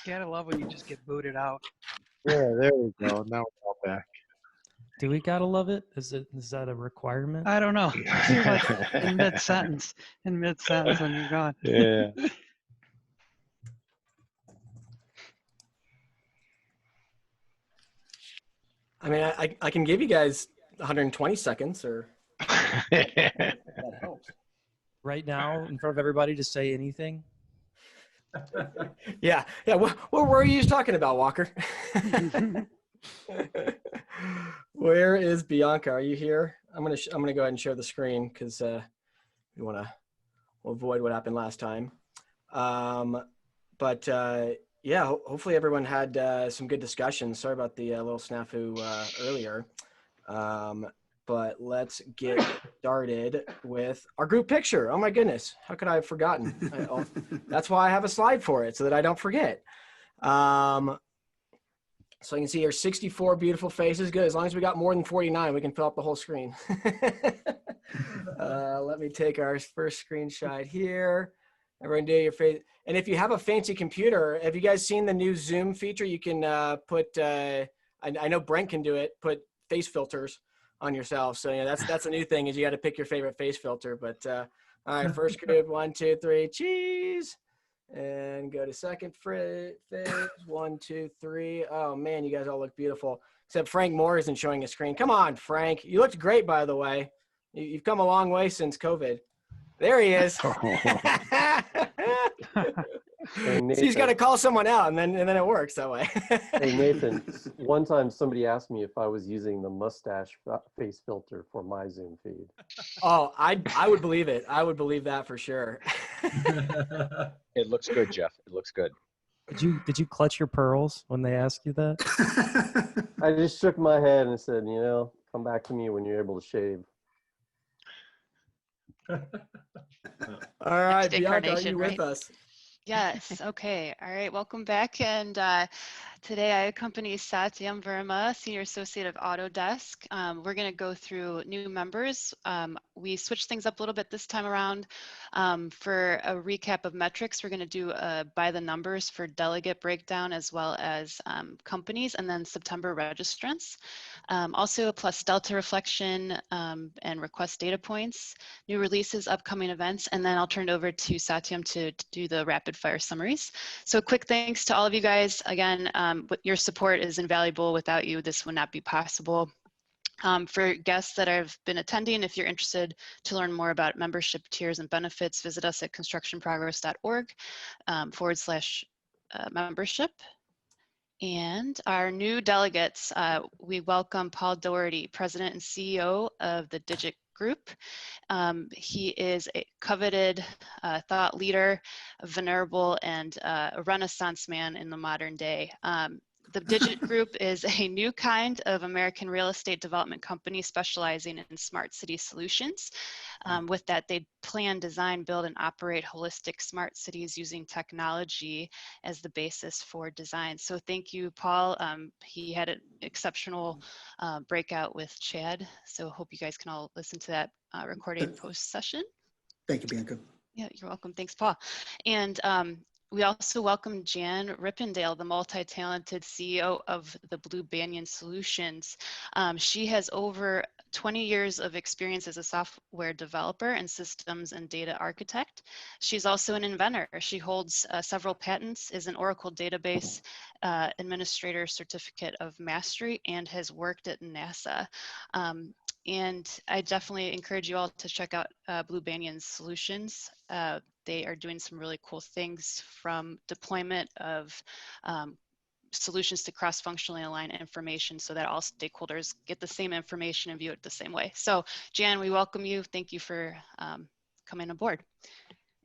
Gotta love when you just get booted out. Yeah, there we go. Now we're all back. Do we gotta love it? Is that a requirement? I don't know. Like in mid-sentence when you're gone. Yeah. I mean, I can give you guys 120 seconds or that helps. Right now, in front of everybody, to say anything? Yeah. What were you just talking about, Walker? Where is Bianca? Are you here? I'm gonna go ahead and share the screen because we'll avoid what happened last time. Yeah, hopefully everyone had some good discussions. Sorry about the little snafu earlier. But let's get started with our group picture. Oh my goodness, how could I have forgotten? That's why I have a slide for it, so that I don't forget. So you can see here 64 beautiful faces. Good, as long as we got more than 49, we can fill up the whole screen. Let me take our first screenshot here. Everyone do your face. And if you have a fancy computer, have you guys seen the new Zoom feature? You can put, I know Brent can do it, put face filters on yourself. So, that's a new thing is you got to pick your favorite face filter. But all right, first group, 1, 2, 3, cheese. And go to second phase, 1, 2, 3. Oh man, you guys all look beautiful. Except Frank Moore isn't showing a screen. Come on, Frank. You looked great, by the way. You've come a long way since COVID. There he is. Hey, So he's got to call someone out, and then it works that way. Hey Nathan, one time somebody asked me if I was using the mustache face filter for my Zoom feed. Oh, I would believe it. I would believe that for sure. It looks good, Jeff. It looks good. Did you clutch your pearls when they asked you that? I just shook my head and said, come back to me when you're able to shave. All right, Bianca, are you right? with us? Yes. Okay. All right. Welcome back. And today I accompany Satyam Verma, Senior Associate of Autodesk. We're going to go through new members. We switched things up a little bit this time around. For a recap of metrics, we're going to do by the numbers for delegate breakdown as well as companies, and then September registrants. Also a plus delta reflection and request data points, new releases, upcoming events, and then I'll turn it over to Satyam to do the rapid fire summaries. So quick thanks to all of you guys. Again, your support is invaluable. Without you, this would not be possible. For guests that have been attending, if you're interested to learn more about membership tiers and benefits, visit us at constructionprogress.org/membership. And our new delegates, we welcome Paul Doherty, President and CEO of the Digit Group. He is a coveted thought leader, a venerable, and a Renaissance man in the modern day. The Digit Group is a new kind of American real estate development company specializing in smart city solutions. With that, they plan, design, build, and operate holistic smart cities using technology as the basis for design. So thank you, Paul. He had an exceptional breakout with Chad. So hope you guys can all listen to that recording post-session. Thank you, Bianca. Yeah, you're welcome. Thanks, Paul. And we also welcome Jan Rippendale, the multi-talented CEO of the Blue Banyan Solutions. She has over 20 years of experience as a software developer and systems and data architect. She's also an inventor. She holds several patents, is an Oracle database administrator certificate of mastery, and has worked at NASA. And I definitely encourage you all to check out Blue Banyan Solutions. They are doing some really cool things, from deployment of solutions to cross-functionally align information so that all stakeholders get the same information and view it the same way. So Jan, we welcome you. Thank you for coming aboard.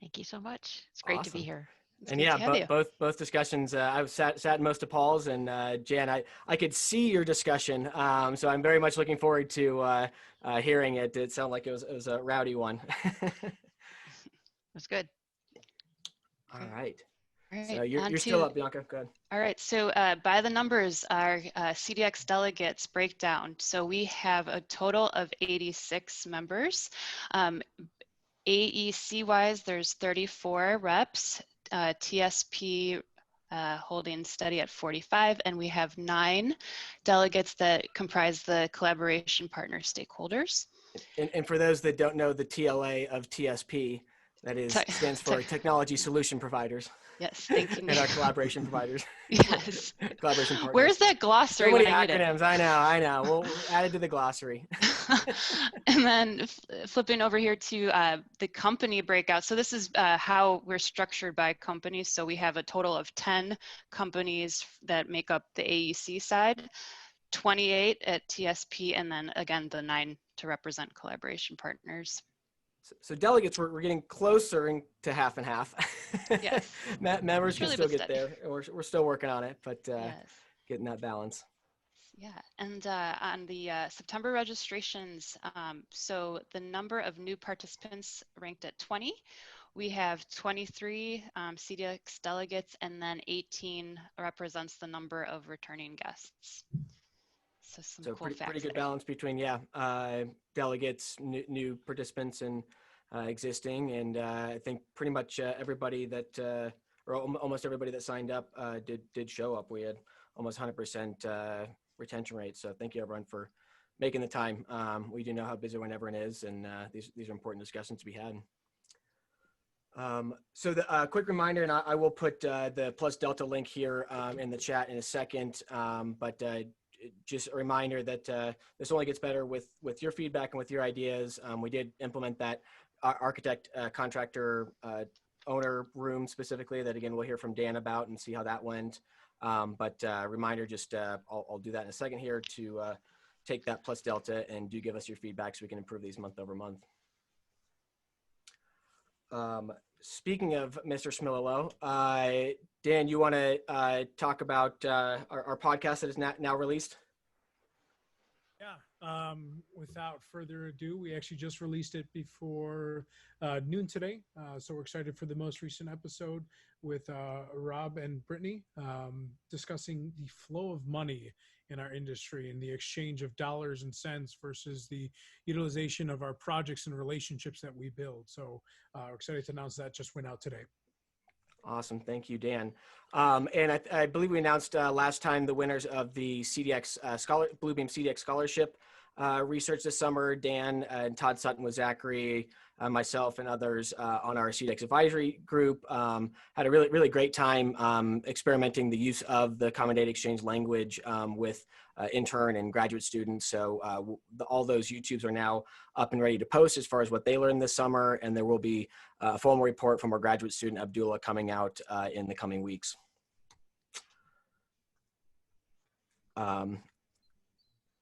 Thank you so much. It's great to be here. And yeah, both discussions, I sat in most of Paul's, and Jan, I could see your discussion. So I'm very much looking forward to hearing it. It sounded like it was a rowdy one. That's good. All right. All right. So you're still up, Bianca. Go ahead. All right. So by the numbers, our Cdx Delegates Breakdown. So we have a total of 86 members. AEC-wise, there's 34 reps. TSP holding steady at 45, and we have 9 delegates that comprise the collaboration partner stakeholders. And for those that don't know the TLA of TSP, that is stands for Technology Solution Providers. Yes, thank you. And our collaboration providers. Yes. Collaboration partners. Where's that glossary? So many when I need it? acronyms. I know. We'll add it to the glossary. And then flipping over here to the company breakout. So this is how we're structured by companies. So we have a total of 10 companies that make up the AEC side, 28 at TSP, and then again, the 9 to represent collaboration partners. So delegates, we're getting closer to half and half. Yes. Members can Really still been get steady. there. We're still working on it, but Yes. getting that balance. Yeah, and on the September registrations, so the number of new participants ranked at 20. We have 23 Cdx delegates, and then 18 represents the number of returning guests. So some cool facts pretty good there. balance between delegates, new participants, and existing. And I think pretty much everybody that, or almost everybody that signed up did show up. We had almost 100% retention rate. So thank you everyone for making the time. We do know how busy everyone is, and these are important discussions to be had. So the quick reminder, and I will put the plus delta link here in the chat in a second, but just a reminder that this only gets better with your feedback and with your ideas. We did implement that architect, contractor, owner room specifically that, again, we'll hear from Dan about and see how that went. But reminder, just I'll do that in a second here to take that plus delta and do give us your feedback so we can improve these month over month. Speaking of Mr. Smilolo, Dan, you want to talk about our podcast that is now released? Yeah, without further ado, we actually just released it before noon today. So we're excited for the most recent episode with Rob and Brittanie discussing the flow of money in our industry and the exchange of dollars and cents versus the utilization of our projects and relationships that we build. So we're excited to announce that just went out today. Awesome. Thank you, Dan. And I believe we announced last time the winners of the Cdx Bluebeam Cdx Scholarship research this summer. Dan and Todd Sutton with Zachary, myself, and others on our Cdx advisory group had a really great time experimenting the use of the Common Data Exchange language with intern and graduate students. So all those YouTubes are now up and ready to post as far as what they learned this summer, and there will be a formal report from our graduate student Abdullah coming out in the coming weeks.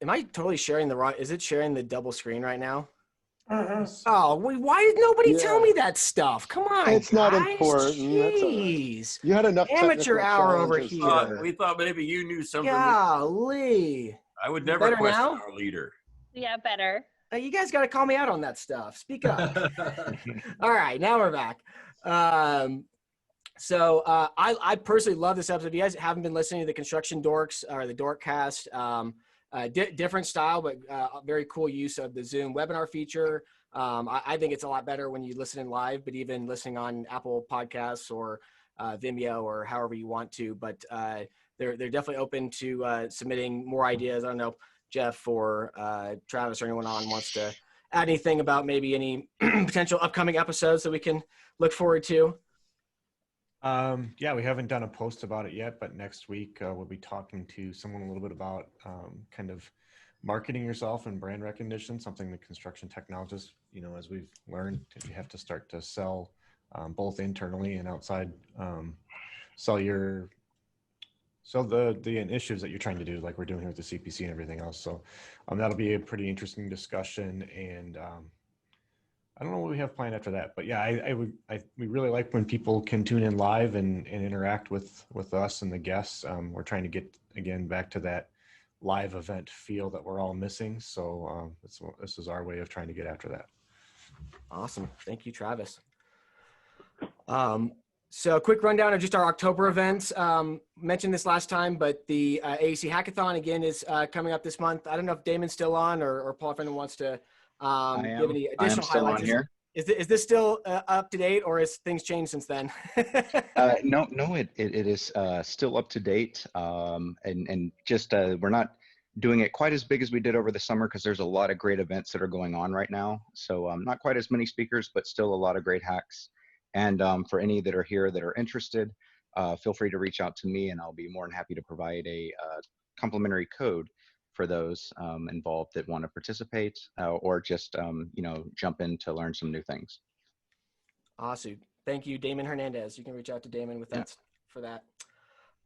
Am I totally sharing the wrong? Is it sharing the double screen right now? Oh, why did nobody tell me that stuff? Come on, it's guys. not important. Jeez. You had enough amateur hour over here. We thought maybe you knew something. Golly. I would never question now? our leader. Yeah, better. You guys got to call me out on that stuff. Speak up. All right, now we're back. So I personally love this episode. If you guys haven't been listening to the Construction Dorks or the Dorkcast, different style, but very cool use of the Zoom webinar feature. I think it's a lot better when you listen in live, but even listening on Apple Podcasts or Vimeo or however you want to. But they're definitely open to submitting more ideas. I don't know, Jeff or Travis or anyone on wants to add anything about maybe any potential upcoming episodes that we can look forward to. Yeah, we haven't done a post about it yet, but next week we'll be talking to someone a little bit about kind of marketing yourself and brand recognition, something the construction technologists, you know, as we've learned, you have to start to sell both internally and outside, sell the initiatives that you're trying to do, like we're doing here with the CPC and everything else. So that'll be a pretty interesting discussion, and I don't know what we have planned after that, but yeah, we really like when people can tune in live and interact with us and the guests. We're trying to get, again, back to that live event feel that we're all missing. So this is our way of trying to get after that. Awesome. Thank you, Travis. So a quick rundown of just our October events. Mentioned this last time, but the AEC Hackathon again is coming up this month. I don't know if Damon's still on or Paul, if anyone wants to give any additional highlights. Here. Is this still up to date, or has things changed since then? No, it is still up to date. And just we're not doing it quite as big as we did over the summer because there's a lot of great events that are going on right now. So not quite as many speakers, but still a lot of great hacks. And for any that are here that are interested, feel free to reach out to me, and I'll be more than happy to provide a complimentary code for those involved that want to participate or just jump in to learn some new things. Awesome. Thank you, Damon Hernandez. You can reach out to Damon with that for that.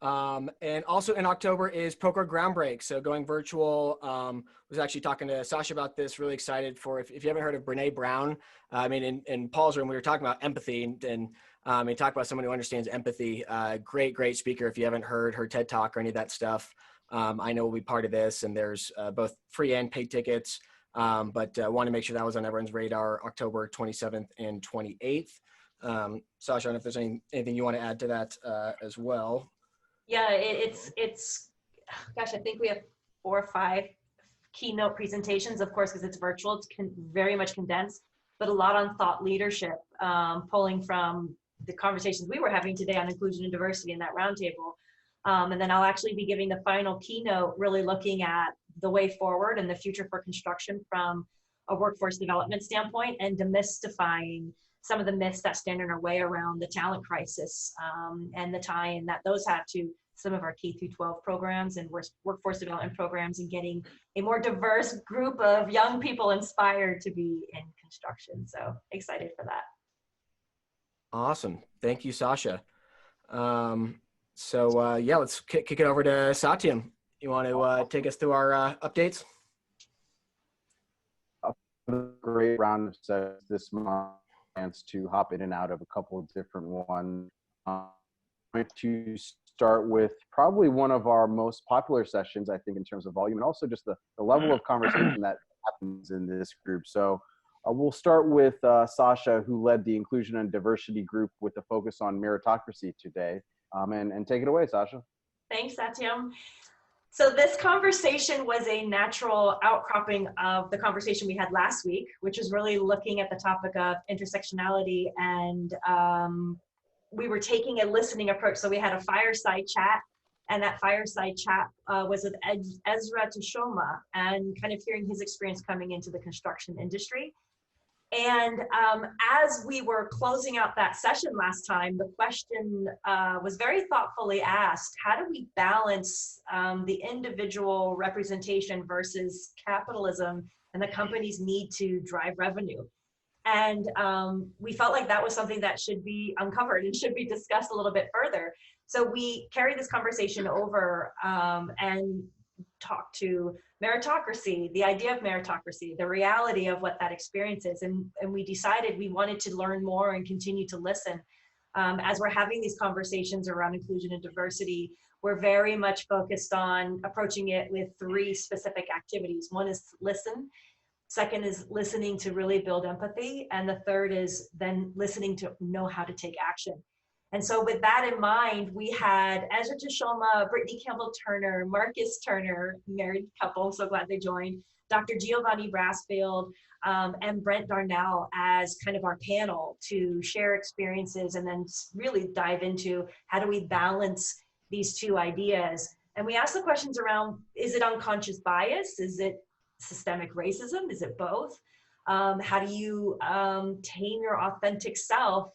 And also in October is Poker Groundbreak. So going virtual, was actually talking to Sasha about this, really excited for, if you haven't heard of Brene Brown, I mean, in Paul's room, we were talking about empathy and he talked about someone who understands empathy. Great speaker. If you haven't heard her TED Talk or any of that stuff, I know we'll be part of this, and there's both free and paid tickets. But want to make sure that was on everyone's radar, October 27th and 28th. Sasha, I don't know if there's anything you want to add to that as well. Yeah, it's gosh, I think we have 4 or 5 keynote presentations, of course, because it's virtual. It's very much condensed, but a lot on thought leadership, pulling from the conversations we were having today on inclusion and diversity in that roundtable. And then I'll actually be giving the final keynote, really looking at the way forward and the future for construction from a workforce development standpoint, and demystifying some of the myths that stand in our way around the talent crisis, and the tie-in that those have to some of our K through 12 programs and workforce development programs, and getting a more diverse group of young people inspired to be in construction. So excited for that. Awesome. Thank you, Sasha. Yeah, let's kick it over to Satyam. You want to take us through our updates? Great round of sessions this month. Chance to hop in and out of a couple of different ones. I'm going to start with probably one of our most popular sessions, I think, in terms of volume, and also just the level of conversation that happens in this group. So we'll start with Sasha, who led the inclusion and diversity group with a focus on meritocracy today. And take it away, Sasha. Thanks, Satyam. So this conversation was a natural outcropping of the conversation we had last week, which was really looking at the topic of intersectionality, and we were taking a listening approach. So we had a fireside chat, and that fireside chat was with Ezra Teshome, and kind of hearing his experience coming into the construction industry. And as we were closing out that session last time, the question was very thoughtfully asked: how do we balance the individual representation versus capitalism and the company's need to drive revenue? And we felt like that was something that should be uncovered and should be discussed a little bit further. So we carried this conversation over and talked to meritocracy, the idea of meritocracy, the reality of what that experience is. And we decided we wanted to learn more and continue to listen. As we're having these conversations around inclusion and diversity, we're very much focused on approaching it with 3 specific activities. One is listen. Second is listening to really build empathy. And the third is then listening to know how to take action. And so with that in mind, we had Ezra Teshome, Brittanie Campbell-Turner, Marcus Turner, married couple, I'm so glad they joined, Dr. Giovanna Brasfield, and Brent Darnell as kind of our panel to share experiences and then really dive into how do we balance these 2 ideas. And we asked the questions around, is it unconscious bias? Is it systemic racism? Is it both? How do you tame your authentic self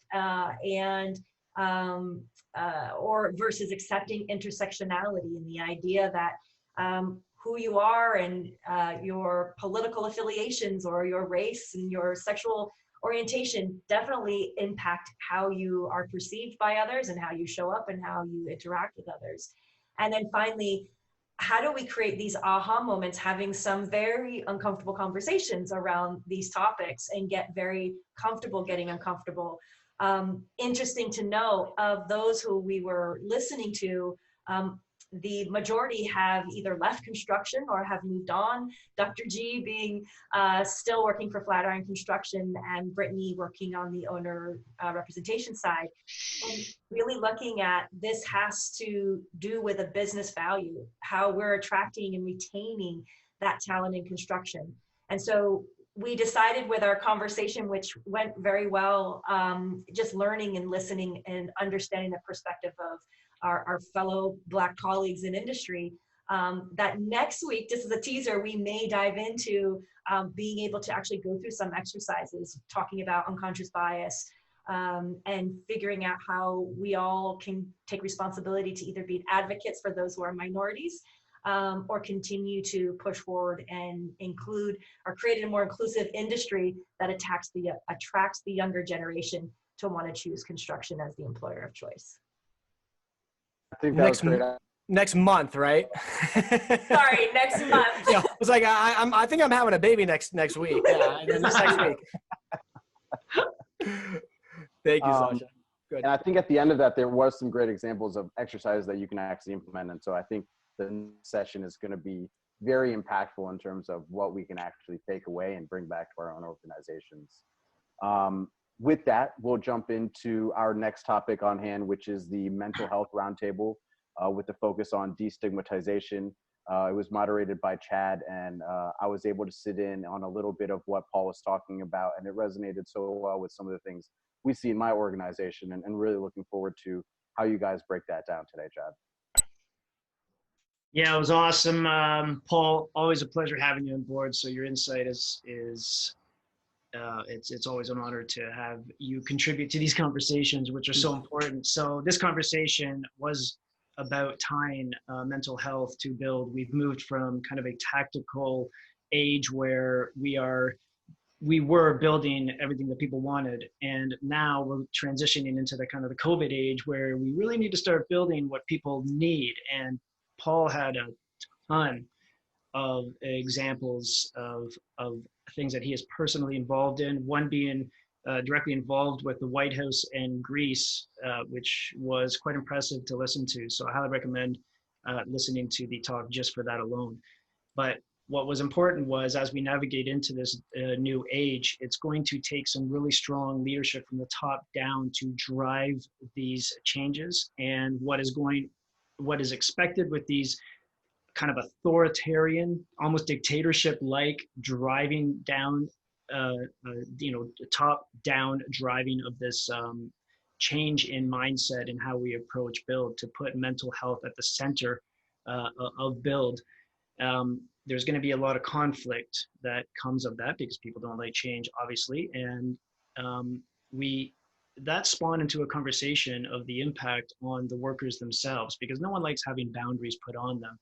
or versus accepting intersectionality, and the idea that who you are and your political affiliations or your race and your sexual orientation definitely impact how you are perceived by others and how you show up and how you interact with others. And then finally, how do we create these aha moments, having some very uncomfortable conversations around these topics and get very comfortable getting uncomfortable? Interesting to know, of those who we were listening to, the majority have either left construction or have moved on. Dr. G being still working for Flatiron Construction, and Brittanie working on the owner representation side. And really looking at this has to do with a business value, how we're attracting and retaining that talent in construction. And so we decided with our conversation, which went very well, just learning and listening and understanding the perspective of our fellow Black colleagues in industry, that next week, just as a teaser, we may dive into being able to actually go through some exercises, talking about unconscious bias, and figuring out how we all can take responsibility to either be advocates for those who are minorities, or continue to push forward and include or create a more inclusive industry that attracts the younger generation to want to choose construction as the employer of choice. I think that was great. Next month, right? Sorry, next month. Yeah, it was like I think I'm having a baby next week. Yeah, and then this next week. Thank you, Sasha. Good. And I think at the end of that, there was some great examples of exercises that you can actually implement. And so I think the session is going to be very impactful in terms of what we can actually take away and bring back to our own organizations. With that, we'll jump into our next topic on hand, which is the mental health roundtable with the focus on destigmatization. It was moderated by Chad, and I was able to sit in on a little bit of what Paul was talking about, and it resonated so well with some of the things we see in my organization, and really looking forward to how you guys break that down today, Chad. Yeah, it was awesome. Paul, always a pleasure having you on board. So your insight it's always an honor to have you contribute to these conversations, which are so important. So this conversation was about tying mental health to build. We've moved from kind of a tactical age where we were building everything that people wanted, and now we're transitioning into the kind of the COVID age where we really need to start building what people need. And Paul had a ton of examples of things that he is personally involved in, one being directly involved with the White House and Greece, which was quite impressive to listen to. So I highly recommend listening to the talk just for that alone. But what was important was, as we navigate into this new age, it's going to take some really strong leadership from the top down to drive these changes. And what is expected with these kind of authoritarian, almost dictatorship-like driving down, top-down driving of this change in mindset and how we approach build, to put mental health at the center of build. There's going to be a lot of conflict that comes of that because people don't like change, obviously. And that spawned into a conversation of the impact on the workers themselves, because no one likes having boundaries put on them.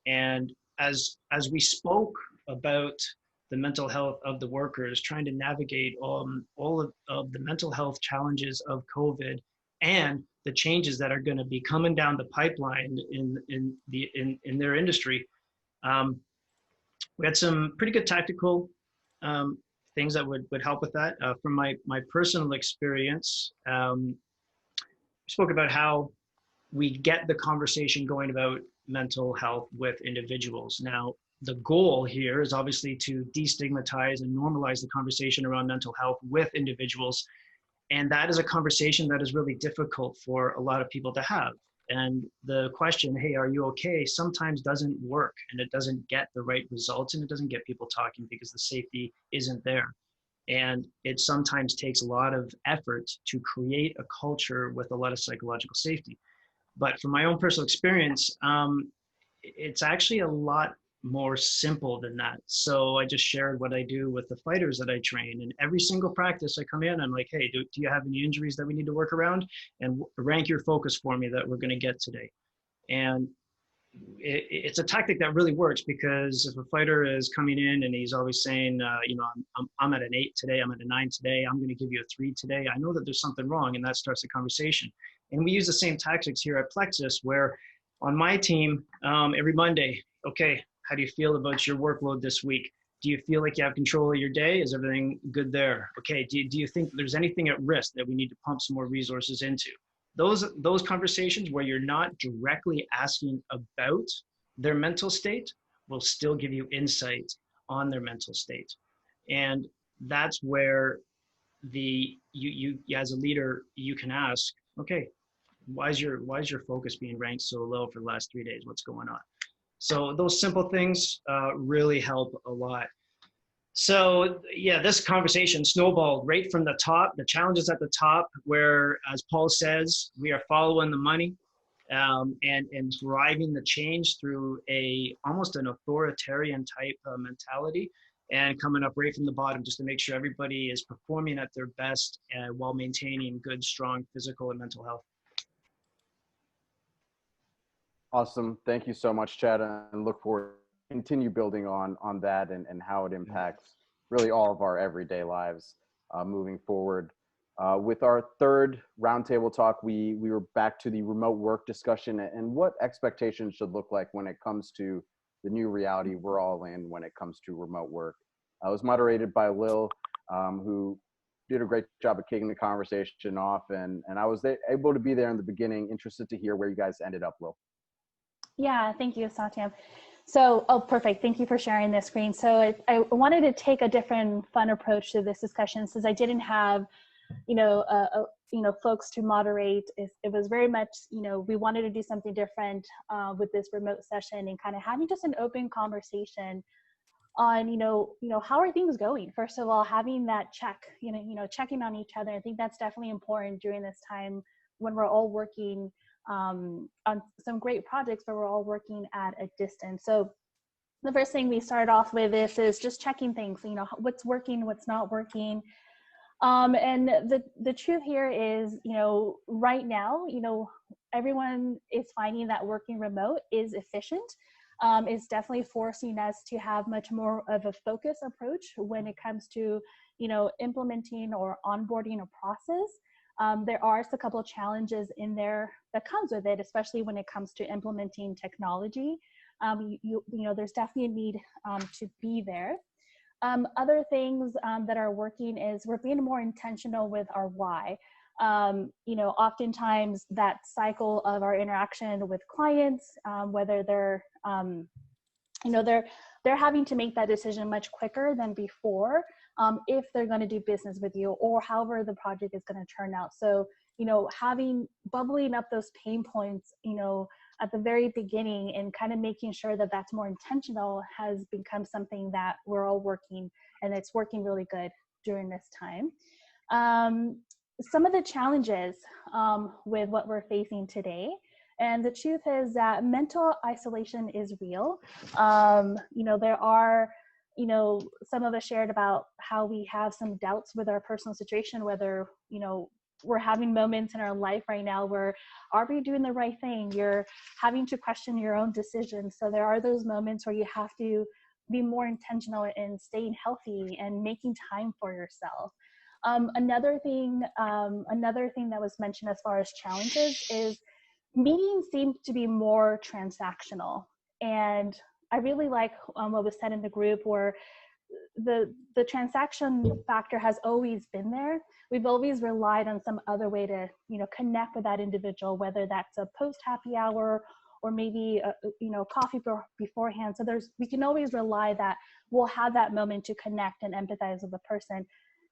And as we spoke about the mental health of the workers, trying to navigate all of the mental health challenges of COVID and the changes that are going to be coming down the pipeline in their industry, we had some pretty good tactical things that would help with that. From my personal experience, we spoke about how we get the conversation going about mental health with individuals. Now, the goal here is obviously to destigmatize and normalize the conversation around mental health with individuals. And that is a conversation that is really difficult for a lot of people to have. And the question, hey, are you okay, sometimes doesn't work, and it doesn't get the right results, and it doesn't get people talking because the safety isn't there. And it sometimes takes a lot of effort to create a culture with a lot of psychological safety. But from my own personal experience, it's actually a lot more simple than that. So I just shared what I do with the fighters that I train, and every single practice I come in, I'm like, hey, do you have any injuries that we need to work around? And rank your focus for me that we're going to get today. And it's a tactic that really works, because if a fighter is coming in and he's always saying, I'm at an 8 today, I'm at a 9 today, I'm going to give you a 3 today, I know that there's something wrong, and that starts the conversation. And we use the same tactics here at Plexus, where on my team, every Monday, okay, how do you feel about your workload this week? Do you feel like you have control of your day? Is everything good there? Okay, do you think there's anything at risk that we need to pump some more resources into? Those conversations where you're not directly asking about their mental state will still give you insight on their mental state. And that's where you as a leader, you can ask, okay, why is your focus being ranked so low for the last 3 days? What's going on? So those simple things really help a lot. So yeah, this conversation snowballed right from the top. The challenges at the top, where, as Paul says, we are following the money, and driving the change through almost an authoritarian type mentality, and coming up right from the bottom just to make sure everybody is performing at their best while maintaining good, strong physical and mental health. Awesome. Thank you so much, Chad, and look forward to continue building on that and how it impacts really all of our everyday lives moving forward. With our third roundtable talk, we were back to the remote work discussion and what expectations should look like when it comes to the new reality we're all in when it comes to remote work. It was moderated by Lil, who did a great job of kicking the conversation off, and I was able to be there in the beginning. Interested to hear where you guys ended up, Lil. Yeah, thank you, Satyam. So, perfect. Thank you for sharing this screen. So I wanted to take a different fun approach to this discussion since I didn't have, folks to moderate. It was very much, we wanted to do something different with this remote session and kind of having just an open conversation on, how are things going? First of all, having that check, checking on each other. I think that's definitely important during this time when we're all working on some great projects, but we're all working at a distance. So the first thing we started off with is just checking things, what's working, what's not working. And the truth here is, right now, everyone is finding that working remote is efficient. It's definitely forcing us to have much more of a focus approach when it comes to, implementing or onboarding a process. There are a couple of challenges in there that comes with it, especially when it comes to implementing technology. There's definitely a need to be there. Other things that are working is we're being more intentional with our why. Oftentimes that cycle of our interaction with clients, whether they're, they're having to make that decision much quicker than before. If they're going to do business with you or however the project is going to turn out. So, bubbling up those pain points, at the very beginning and kind of making sure that that's more intentional has become something that we're all working, and it's working really good during this time. Some of the challenges with what we're facing today, and the truth is that mental isolation is real. There are, some of us shared about how we have some doubts with our personal situation, whether, we're having moments in our life right now where, are we doing the right thing? You're having to question your own decisions. So there are those moments where you have to be more intentional in staying healthy and making time for yourself. Another thing that was mentioned as far as challenges is meetings seem to be more transactional. And I really like what was said in the group where the transaction factor has always been there. We've always relied on some other way to, connect with that individual, whether that's a post happy hour or maybe, coffee beforehand. So we can always rely that we'll have that moment to connect and empathize with the person.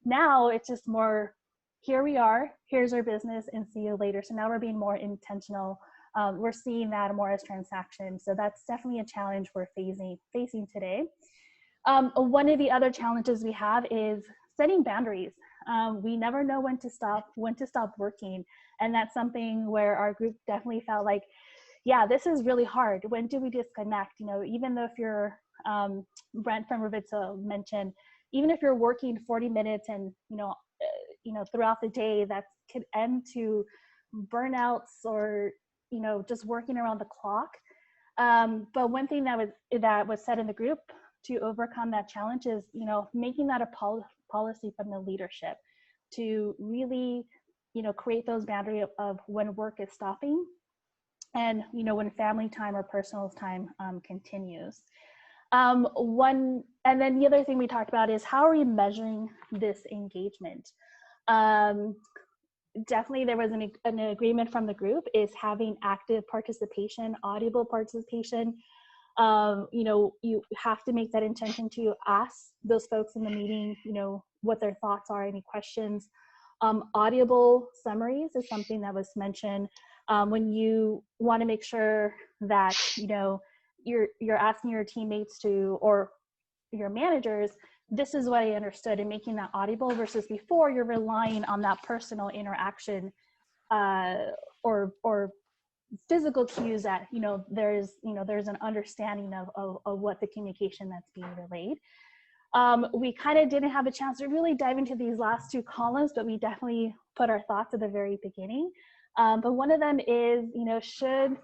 Now it's just more, here we are, here's our business and see you later. So now we're being more intentional. We're seeing that more as transactions. So that's definitely a challenge we're facing today. One of the other challenges we have is setting boundaries. We never know when to stop working. And that's something where our group definitely felt like, yeah, this is really hard. When do we disconnect? Even though if you're, Brent from Rippendale mentioned, even if you're working 40 minutes and, throughout the day, that could end to burnouts or, just working around the clock. But one thing that was said in the group to overcome that challenge is, making that a policy from the leadership to really, create those boundaries of when work is stopping and, when family time or personal time continues. And then the other thing we talked about is how are we measuring this engagement? Definitely there was an agreement from the group is having active participation, audible participation. You have to make that intention to ask those folks in the meeting, what their thoughts are, any questions. Audible summaries is something that was mentioned when you want to make sure that, you're asking your teammates to, or your managers this is what I understood, and making that audible versus before you're relying on that personal interaction or physical cues that, there's an understanding of what the communication that's being relayed. We kind of didn't have a chance to really dive into these last two columns, but we definitely put our thoughts at the very beginning. But one of them is, should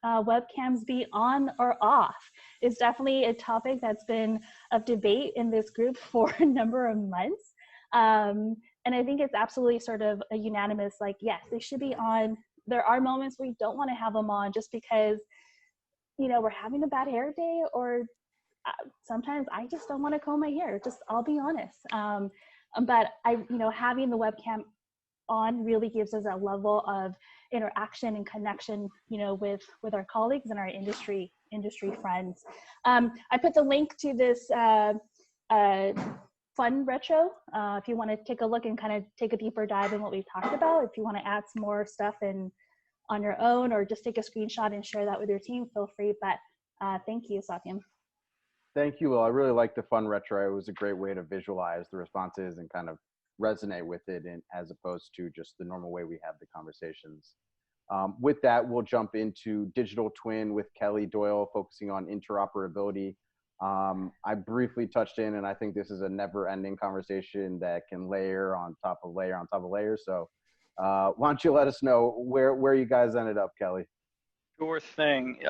webcams be on or off? It's definitely a topic that's been of debate in this group for a number of months. And I think it's absolutely sort of a unanimous, like, yes, they should be on. There are moments we don't want to have them on just because, we're having a bad hair day, or sometimes I just don't want to comb my hair. I'll be honest. But having the webcam on really gives us a level of interaction and connection, with our colleagues and our industry friends. I put the link to this fun retro if you want to take a look and kind of take a deeper dive in what we've talked about. If you want to add some more stuff on your own, or just take a screenshot and share that with your team, feel free. But thank you, Satyam. Thank you, Will. I really like the fun retro. It was a great way to visualize the responses and kind of resonate with it, as opposed to just the normal way we have the conversations. With that, we'll jump into digital twin with Kelly Doyle, focusing on interoperability. I briefly touched in, and I think this is a never-ending conversation that can layer on top of layer on top of layer. So why don't you let us know where you guys ended up, Kelly? Sure thing.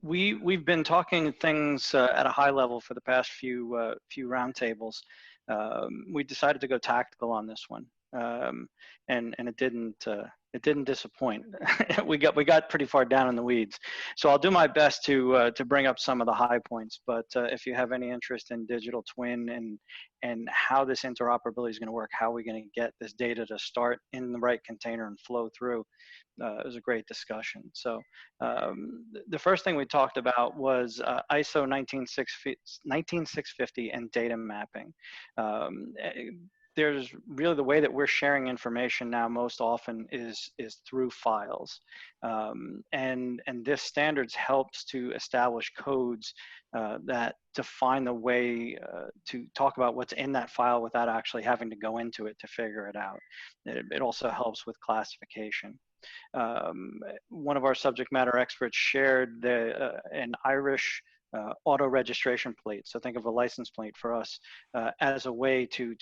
We've been talking things at a high level for the past few roundtables. We decided to go tactical on this one, and it didn't disappoint. we got pretty far down in the weeds. So I'll do my best to bring up some of the high points. But if you have any interest in digital twin and how this interoperability is going to work, how we're going to get this data to start in the right container and flow through, it was a great discussion. So the first thing we talked about was ISO 19650 and data mapping. There's really the way that we're sharing information now most often is through files. And this standards helps to establish codes that define the way to talk about what's in that file without actually having to go into it to figure it out. It also helps with classification. One of our subject matter experts shared an Irish auto registration plate. So think of a license plate for us as a way to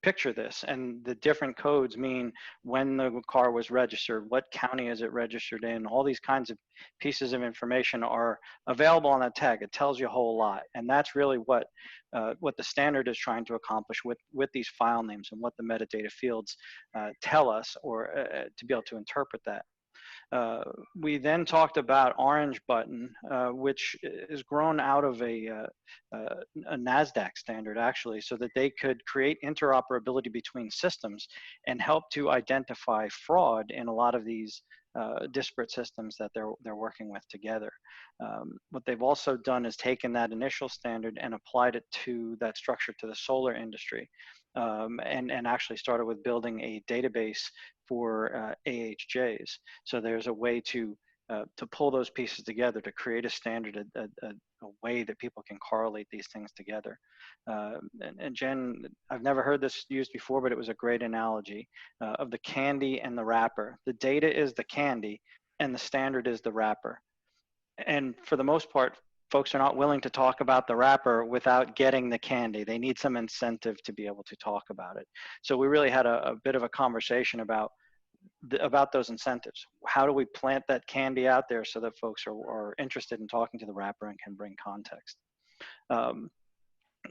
picture this. And the different codes mean when the car was registered, what county is it registered in, all these kinds of pieces of information are available on that tag. It tells you a whole lot. And that's really what the standard is trying to accomplish with these file names and what the metadata fields tell us, or to be able to interpret that. We then talked about Orange Button, which is grown out of a NASDAQ standard, actually, so that they could create interoperability between systems and help to identify fraud in a lot of these disparate systems that they're working with together. What they've also done is taken that initial standard and applied it to that structure to the solar industry, and actually started with building a database for AHJs. So there's a way to pull those pieces together to create a standard, a way that people can correlate these things together. And Jen, I've never heard this used before, but it was a great analogy of the candy and the wrapper. The data is the candy and the standard is the wrapper. And for the most part, folks are not willing to talk about the wrapper without getting the candy. They need some incentive to be able to talk about it. So we really had a bit of a conversation about those incentives. How do we plant that candy out there so that folks are interested in talking to the wrapper and can bring context?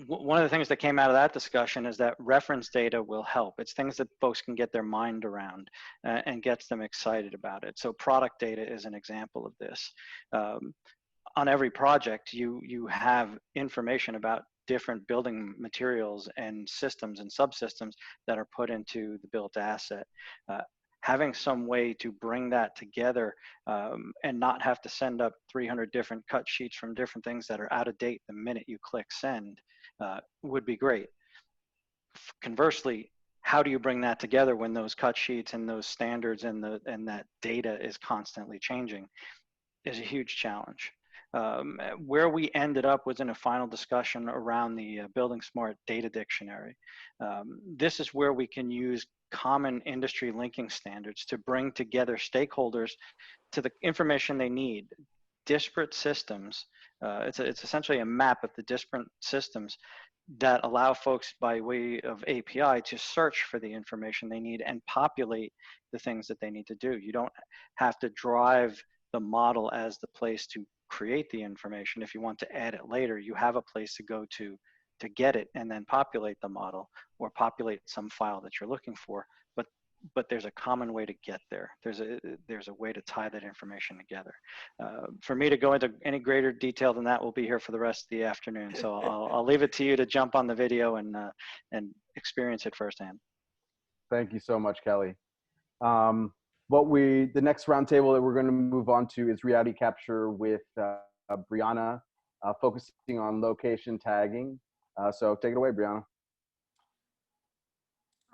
One of the things that came out of that discussion is that reference data will help. It's things that folks can get their mind around and gets them excited about it. So product data is an example of this. On every project, you have information about different building materials and systems and subsystems that are put into the built asset. Having some way to bring that together and not have to send up 300 different cut sheets from different things that are out of date the minute you click send would be great. Conversely, how do you bring that together when those cut sheets and those standards and that data is constantly changing is a huge challenge. Where we ended up was in a final discussion around the Building Smart Data Dictionary. This is where we can use common industry linking standards to bring together stakeholders to the information they need. Disparate systems, it's essentially a map of the disparate systems that allow folks by way of API to search for the information they need and populate the things that they need to do. You don't have to drive the model as the place to create the information. If you want to add it later, you have a place to go to get it and then populate the model or populate some file that you're looking for. But there's a common way to get there. There's a way to tie that information together. For me to go into any greater detail than that, we'll be here for the rest of the afternoon. So I'll leave it to you to jump on the video and experience it firsthand. Thank you so much, Kelly. The next roundtable that we're going to move on to is reality capture with Brianna, focusing on location tagging. So take it away, Brianna.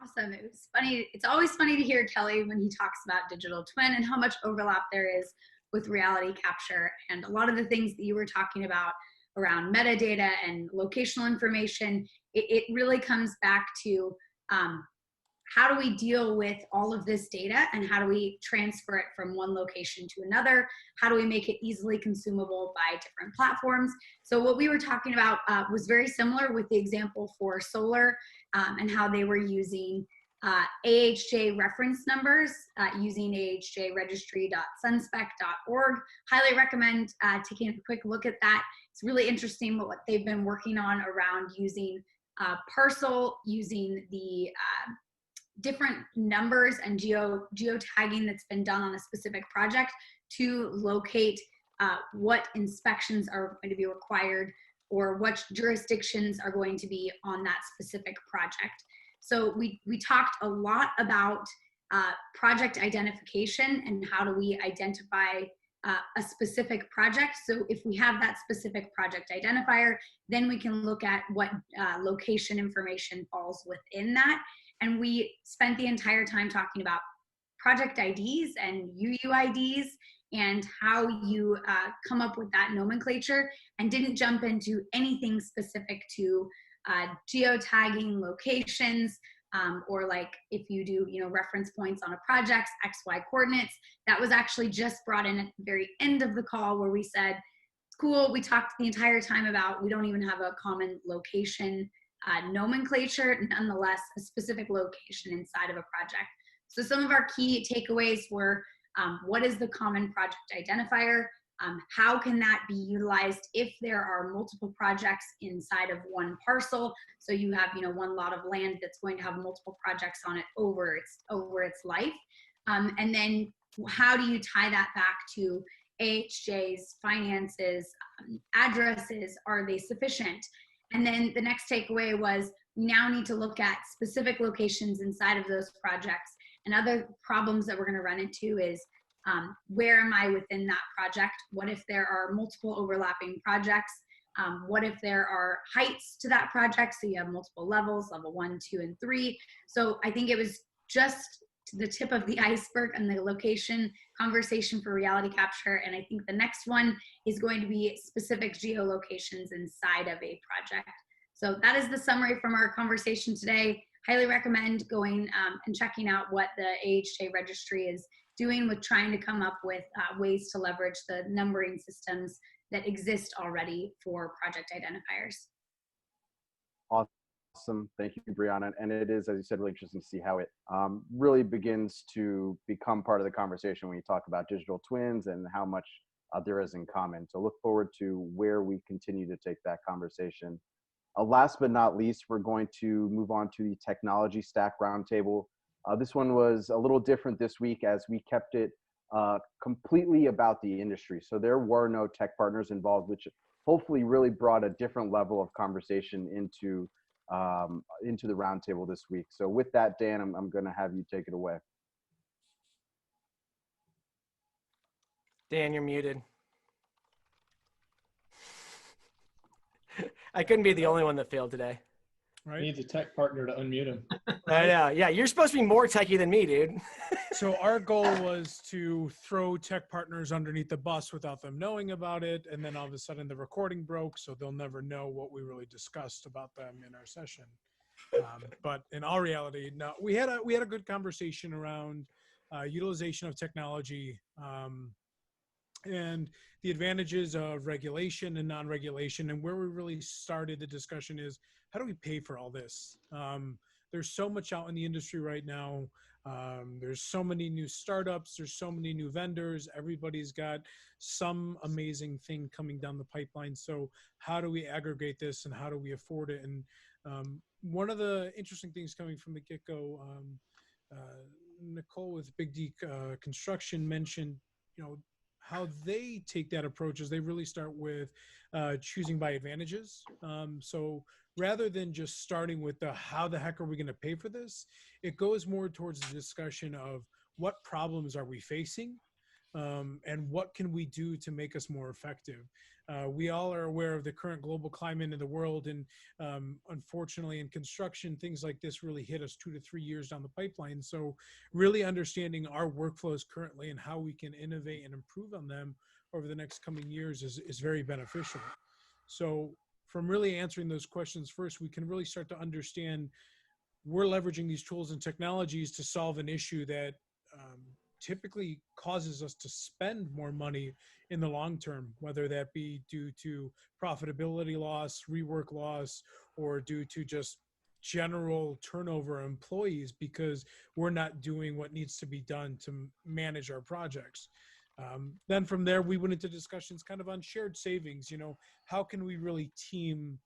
Awesome. It was funny. It's always funny to hear Kelly when he talks about digital twin and how much overlap there is with reality capture. And a lot of the things that you were talking about around metadata and locational information, it really comes back to how do we deal with all of this data and how do we transfer it from one location to another? How do we make it easily consumable by different platforms? So what we were talking about was very similar with the example for solar and how they were using AHJ reference numbers using ahjregistry.sunspec.org. Highly recommend taking a quick look at that. It's really interesting what they've been working on around using parcel, using the different numbers and geotagging that's been done on a specific project to locate what inspections are going to be required or what jurisdictions are going to be on that specific project. So we talked a lot about project identification and how do we identify a specific project. So if we have that specific project identifier, then we can look at what location information falls within that. And we spent the entire time talking about project IDs and UUIDs and how you come up with that nomenclature, and didn't jump into anything specific to geotagging locations or like if you do reference points on a project's XY coordinates. That was actually just brought in at the very end of the call where we said, cool, we talked the entire time about we don't even have a common location nomenclature, nonetheless a specific location inside of a project. So some of our key takeaways were what is the common project identifier? How can that be utilized if there are multiple projects inside of one parcel? So you have one lot of land that's going to have multiple projects on it over its life. And then how do you tie that back to AHJs, finances, addresses? Are they sufficient? And then the next takeaway was we now need to look at specific locations inside of those projects. And other problems that we're going to run into is where am I within that project? What if there are multiple overlapping projects? What if there are heights to that project? So you have multiple levels, level 1, 2, and 3. So I think it was just the tip of the iceberg and the location conversation for reality capture. And I think the next one is going to be specific geolocations inside of a project. So that is the summary from our conversation today. Highly recommend going and checking out what the AHJ registry is doing with trying to come up with ways to leverage the numbering systems that exist already for project identifiers. Awesome. Thank you, Brianna. And it is, as you said, really interesting to see how it really begins to become part of the conversation when you talk about digital twins and how much there is in common. So look forward to where we continue to take that conversation. Last but not least, we're going to move on to the technology stack roundtable. This one was a little different this week as we kept it completely about the industry. So there were no tech partners involved, which hopefully really brought a different level of conversation into the roundtable this week. So with that, Dan, I'm going to have you take it away. Dan, you're muted. I couldn't be the only one that failed today. right? Needs a tech partner to unmute him. I know. Yeah, you're supposed to be more techie than me, dude. So our goal was to throw tech partners underneath the bus without them knowing about it, and then all of a sudden the recording broke, so they'll never know what we really discussed about them in our session. But in all reality, no, we had a good conversation around utilization of technology and the advantages of regulation and non-regulation. And where we really started the discussion is, how do we pay for all this? There's so much out in the industry right now. There's so many new startups. There's so many new vendors. Everybody's got some amazing thing coming down the pipeline. So how do we aggregate this and how do we afford it? And one of the interesting things coming from the get-go, Nicole with Big D Construction mentioned, how they take that approach is they really start with choosing by advantages. So rather than just starting with how the heck are we going to pay for this, it goes more towards the discussion of what problems are we facing and what can we do to make us more effective. We all are aware of the current global climate in the world, and unfortunately in construction, things like this really hit us 2 to 3 years down the pipeline. So really understanding our workflows currently and how we can innovate and improve on them over the next coming years is very beneficial. So from really answering those questions first, we can really start to understand we're leveraging these tools and technologies to solve an issue that typically causes us to spend more money in the long term, whether that be due to profitability loss, rework loss, or due to just general turnover of employees because we're not doing what needs to be done to manage our projects. Then from there, we went into discussions kind of on shared savings. How can we really team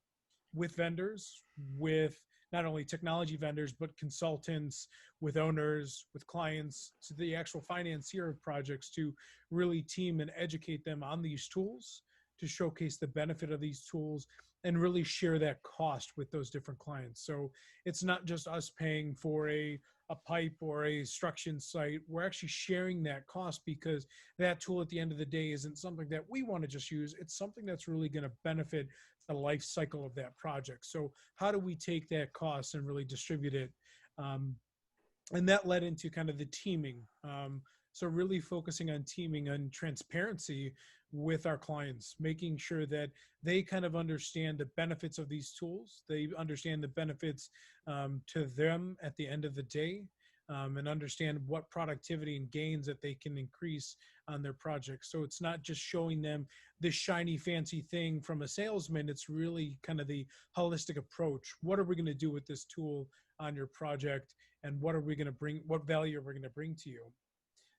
with vendors, with not only technology vendors, but consultants, with owners, with clients, to the actual financier of projects, to really team and educate them on these tools, to showcase the benefit of these tools and really share that cost with those different clients. So it's not just us paying for a pipe or a structure site. We're actually sharing that cost because that tool at the end of the day isn't something that we want to just use. It's something that's really going to benefit the life cycle of that project. So how do we take that cost and really distribute it? And that led into kind of the teaming. So really focusing on teaming and transparency with our clients, making sure that they kind of understand the benefits of these tools. They understand the benefits to them at the end of the day, and understand what productivity and gains that they can increase on their projects. So it's not just showing them this shiny, fancy thing from a salesman. It's really kind of the holistic approach. What are we going to do with this tool on your project? And what are we going to bring? What value are we going to bring to you?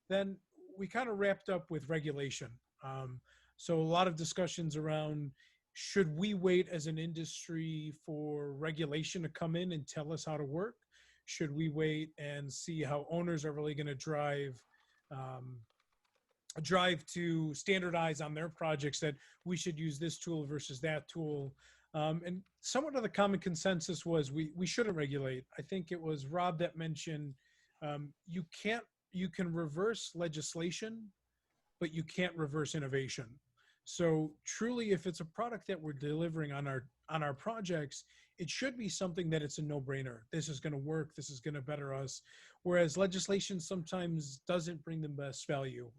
Then we kind of wrapped up with regulation. So a lot of discussions around, should we wait as an industry for regulation to come in and tell us how to work? Should we wait and see how owners are really going to drive to standardize on their projects that we should use this tool versus that tool? And somewhat of the common consensus was we shouldn't regulate. I think it was Rob that mentioned you can reverse legislation, but you can't reverse innovation. So truly, if it's a product that we're delivering on our projects, it should be something that it's a no-brainer. This is going to work. This is going to better us. Whereas legislation sometimes doesn't bring the best value.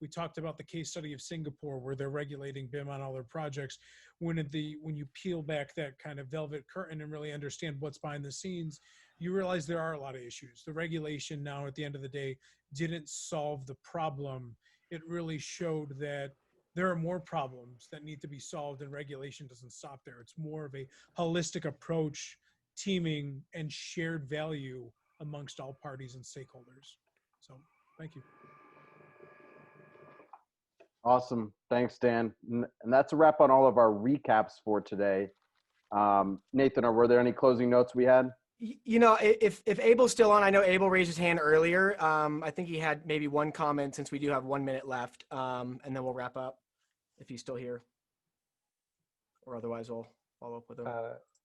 We talked about the case study of Singapore, where they're regulating BIM on all their projects. When you peel back that kind of velvet curtain and really understand what's behind the scenes, you realize there are a lot of issues. The regulation now, at the end of the day, didn't solve the problem. It really showed that there are more problems that need to be solved, and regulation doesn't stop there. It's more of a holistic approach, teaming, and shared value amongst all parties and stakeholders. So thank you. Awesome. Thanks, Dan. And that's a wrap on all of our recaps for today. Nathan, were there any closing notes we had? If Abel's still on, I know Abel raised his hand earlier. I think he had maybe one comment, since we do have 1 minute left, and then we'll wrap up if he's still here, or otherwise we'll follow up with him.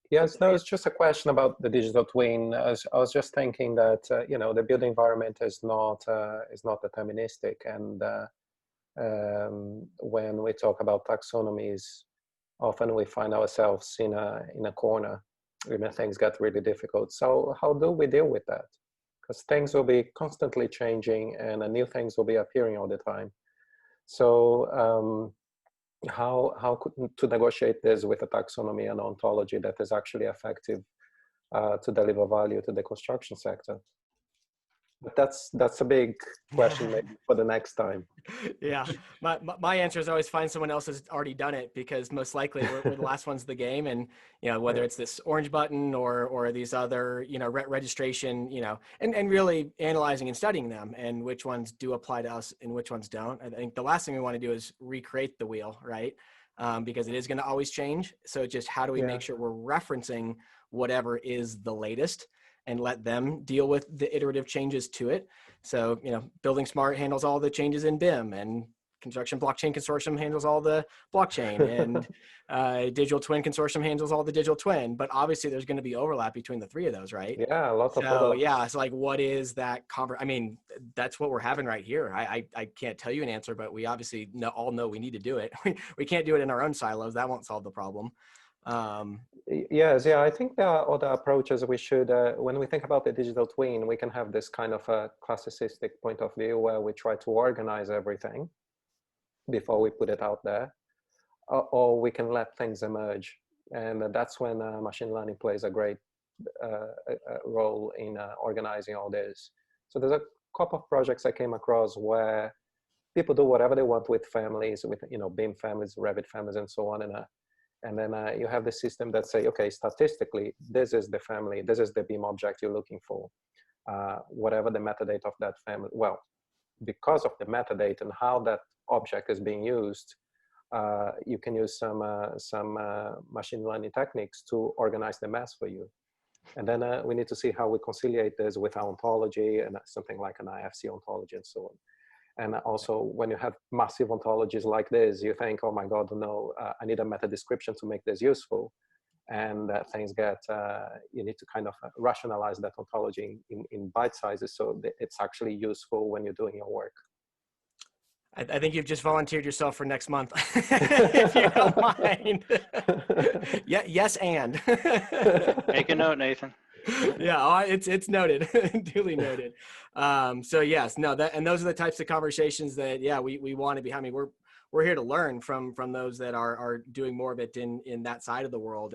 Yes, no, it's just a question about the digital twin. I was just thinking that the built environment is not deterministic, and when we talk about taxonomies, often we find ourselves in a corner. when things get really difficult. So how do we deal with that? Because things will be constantly changing and new things will be appearing all the time. So how to negotiate this with a taxonomy and ontology that is actually effective to deliver value to the construction sector? But that's a big question maybe for the next time. Yeah, my answer is always find someone else has already done it, because most likely we're the last ones of the game. And whether it's this orange button or these other registration, and really analyzing and studying them and which ones do apply to us and which ones don't. I think the last thing we want to do is recreate the wheel, right? Because it is going to always change. So just how do we make sure we're referencing whatever is the latest and let them deal with the iterative changes to it. So, Building Smart handles all the changes in BIM, and Construction Blockchain Consortium handles all the blockchain, and Digital Twin Consortium handles all the digital twin. But obviously there's going to be overlap between the three of those, right? Yeah, a lot of overlap. Yeah, so like what is that that's what we're having right here. I can't tell you an answer, but we obviously all know we need to do it. We can't do it in our own silos. That won't solve the problem. Yes, I think there are other approaches we should, when we think about the digital twin, we can have this kind of a classicistic point of view where we try to organize everything before we put it out there, or we can let things emerge. And that's when machine learning plays a great role in organizing all this. So there's a couple of projects I came across where people do whatever they want with families, with BIM families, Revit families, and so on. And then you have the system that say, okay, statistically, this is the family, this is the BIM object you're looking for, whatever the metadata of that family. Well, because of the metadata and how that object is being used, you can use some machine learning techniques to organize the mess for you. And then we need to see how we conciliate this with our ontology and something like an IFC ontology and so on. And also, when you have massive ontologies like this, you think, oh my God, no, I need a meta description to make this useful. And things get, you need to kind of rationalize that ontology in bite sizes so that it's actually useful when you're doing your work. I think you've just volunteered yourself for next month, if you don't mind. Yeah, yes, and. Make a note, Nathan. Yeah, it's noted, duly noted. So yes, no, and those are the types of conversations that we want to be having. We're here to learn from those that are doing more of it in that side of the world,